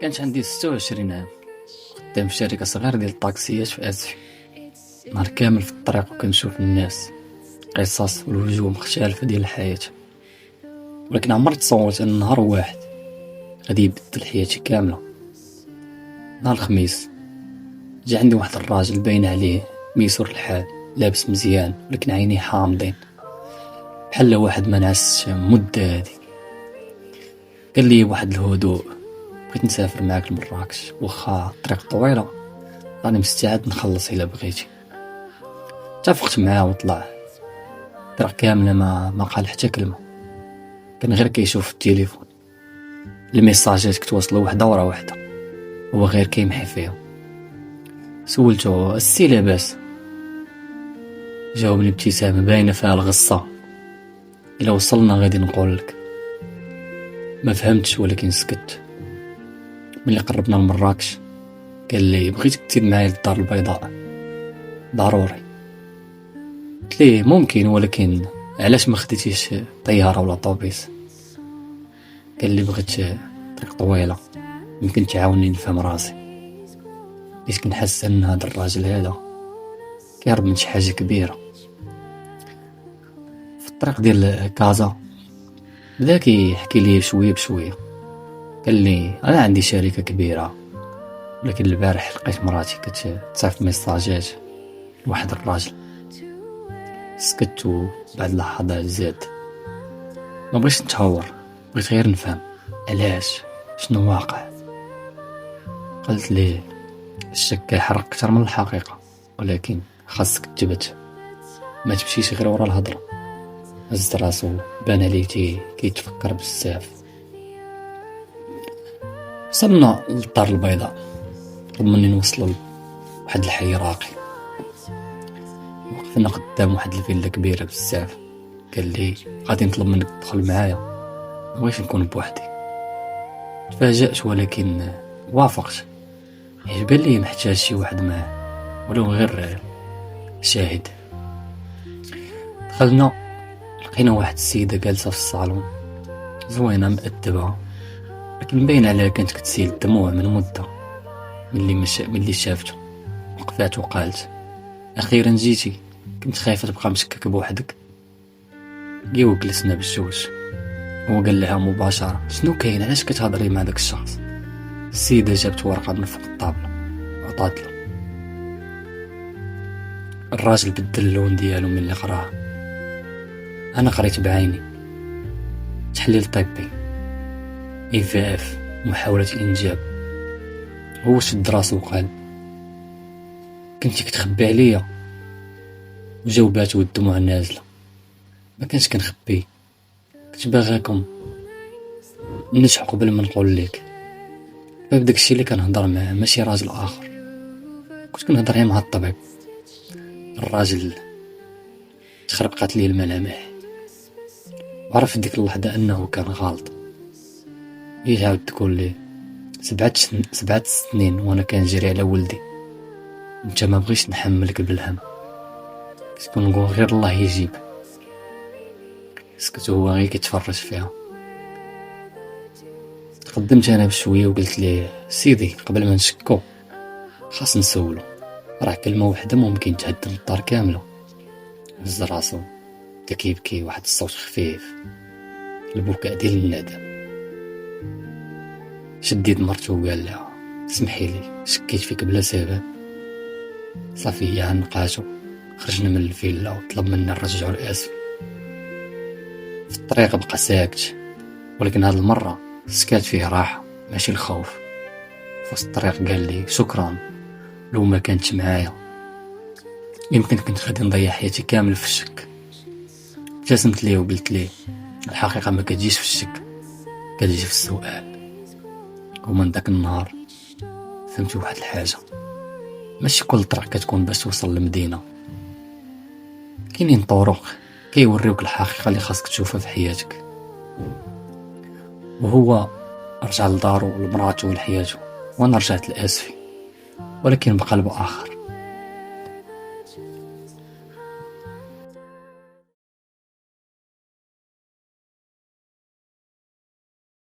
كانت عندي 26 عام، خدام في شركة صغيرة ديال الطاكسيات في اسفي. نهار كامل في الطريق وكنشوف الناس، قصص والوجوه مختلفة ديال الحياة. ولكن عمري تصورت ان نهار واحد غادي يبدل حياتي كاملة. نهار الخميس جا عندي واحد الراجل باين عليه ميسور الحال، لابس مزيان ولكن عينيه حامضين بحال واحد ما نعسش مدة هادي. قال لي بواحد الهدوء: بغيت نسافر معاك لمراكش، واخا الطريق طويلة راني مستعد نخلص الا بغيتي. اتفقت معاه وطلع. الطريق كاملة ما قال حتى كلمة، كان غير كيشوف التليفون. الميساجات كتوصلوا وحدة ورا وحدة، هو غير كيمحي فيها. سولته: السي لاباس؟ جاوبني بابتسامة باينة فيها الغصة: إلا وصلنا غادي نقول لك. ما فهمتش ولكن سكت. ملي قربنا لمراكش قال لي: بغيتك تزيد معايا للدار البيضاء ضروري. قلت ليه ممكن، ولكن علاش ما خديتيش طيارة ولا طوبيس؟ قال لي: بغيت طريق طويلة يمكن تعاوني نفهم راسي. بديت كنحس ان هذا الراجل هذا كيهرب من شي حاجة كبيرة. في الطريق ديال كازا بدا كيحكي لي شوية بشوية. قال لي: انا عندي شركة كبيرة، ولكن البارح لقيت مراتي كتصيفط ميساجات لواحد الراجل. سكت وبعد لحظات زاد: ما بغيتش نتهور، بغيت غير نفهم علاش، شنو واقع. قلت ليه: الشك كيحرق اكثر من الحقيقة، ولكن خاصك تثبت، ما تمشيش غير ورا الهضره. هز راسو بان عليه كيتفكر بزاف. وصلنا للدار البيضاء، طلب مني نوصلو لواحد الحي راقي. وقفنا قدام واحد الفيلا كبيرة بزاف. قال لي: غادي نطلب منك تدخل معايا، مبغيتش نكون بوحدي. تفاجأت ولكن وافقت. يبان لي محتاج شي واحد معاه، ولو غير شاهد. دخلنا، لقينا واحد السيدة جالسة في الصالون، زوينة مؤدبة، لكن باين عليها كانت كتسيل الدموع من مدة. ملي شافته وقفات وقالت: أخيرا جيتي، كنت خايفة تبقى مشكك بوحدك. جيو جلسنا بالجوج. هو قال لها مباشرة: شنو كاين، علاش كتهضري مع داك الشخص؟ السيدة جابت ورقة من فوق الطابلة وعطات له. الراجل بدل اللون ديالو ملي قراها. انا قريت بعيني: تحليل طبي، IVF، محاولة الانجاب. هو شد راسو وقال: كنتي كتخبي عليا؟ وجاوبات والدموع نازلة: ما كنتش كنخبي، كنت باغاكم ننجحوا قبل ما نقول لك. باب داكشي اللي كنهضر معاه ماشي راجل اخر، كنت كنهضر غير مع الطبيب. الراجل تخربقات ليه الملامح، وعرف في ديك اللحظة انه كان غلط. يعاود تقول لي: 7 سنين وانا كنجري على ولدي، انت ما بغيش نحملك بالهم، كنت نقول غير الله يجيب. سكت هو غير كيتفرج فيها. تقدمت انا بشويه وقلت ليه: سيدي، قبل ما نشكو خاص نسولو، راه كلمه واحده ممكن تهدم الدار كامله. هز راسو بدا كيبكي، واحد الصوت خفيف، البكاء ديال الندم. شديت مرتو وقال لها: اسمحي لي، شكيت فيك بلا سبب. صافي عنقاتو، خرجنا من الفيلا وطلب منا نرجعو لاسفي. في الطريق بقى ساكت، ولكن هاد المره سكات فيه راحه ماشي الخوف. في وسط الطريق قال لي: شكرا، لو ما كانتش معايا يمكن كنت غادي نضيع حياتي كامل في الشك. ابتسمت ليه وقلت ليه: الحقيقه ما كتجيش في الشك، كتجي في السؤال. ومن داك النهار فهمت واحد الحاجه: ماشي كل طريق كتكون باش توصل للمدينه. كاينين طرق كيوريوك الحقيقه اللي خاصك تشوفها في حياتك. وهو رجع لدارو ولمراتو ولحياته، وانا رجعت لاسفي، ولكن بقلب اخر.